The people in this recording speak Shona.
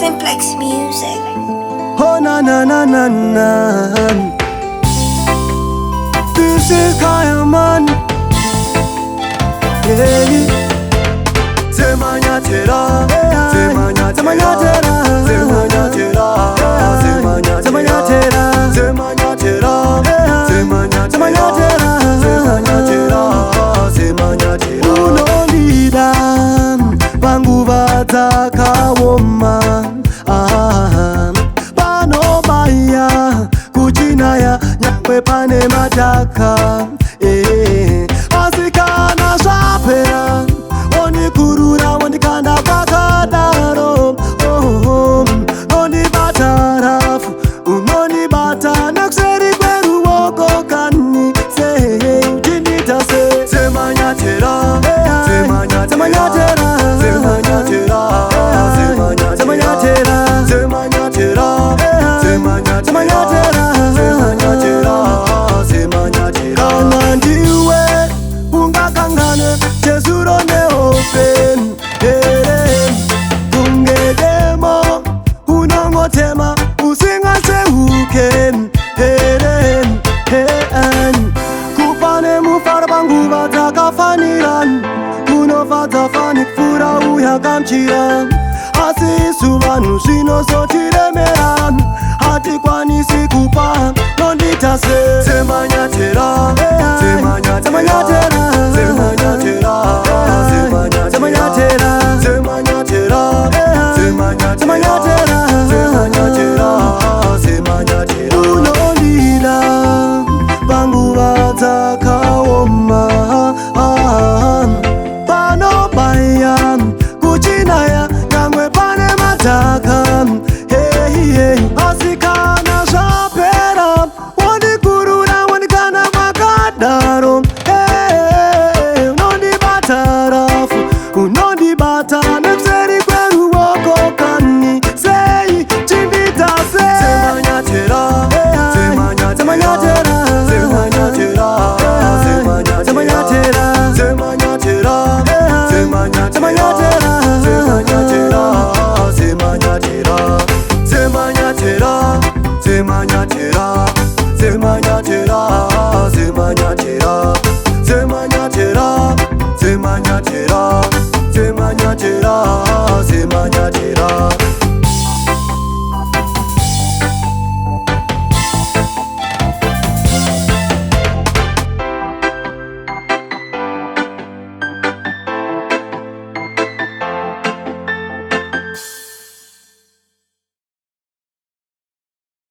Simplex Music. Oh na na na na na. This is Kaya Man. Yeah. Zemanya tera, zemanya tera, zemanya tera, zemanya tera, zemanya tera, zemanya tera, zemanya tera, zemanya tera, zemanya tera. Unolida bangu batakawoma. Baya kujinaya nyakwe pane mataka asikana shapera oni kurura oni kanda pakadaro oni batarafu unoni batana kuseri kweru woko kani se ujinita se zemanya tera zemanya tera zemanya tera zemanya tera zemanya tera kanandiwe ungakangane chesuro neopen ungedemo unongotema usingaseuken kupane mufara bangu vatakafaniran unovatafani kufura uyakamchiran asisu vanhu zvinozotiremeran hatikwanisi kupa nonditase zemanya tera zemanya tera zemanya tera zemanya tera zemanya tera zemanya tera zemanya tera zemanya tera unolila bangu vatakawoma panobaya kuchinaya nyangwe pane mataka asikana zvapera wonikurura wonikana makadaro unondibata rafu unondibata nekuseri kweruoko kani sei chindita se zemanya tera zemanya tera zemanya tera zemanya tera zemanya tera zemanya tera zemanya tera zemanya tera zemanya tera zemanya tera zemanya tera zemanya tera zemanya tera zemanya tera zemanya tera zemanya tera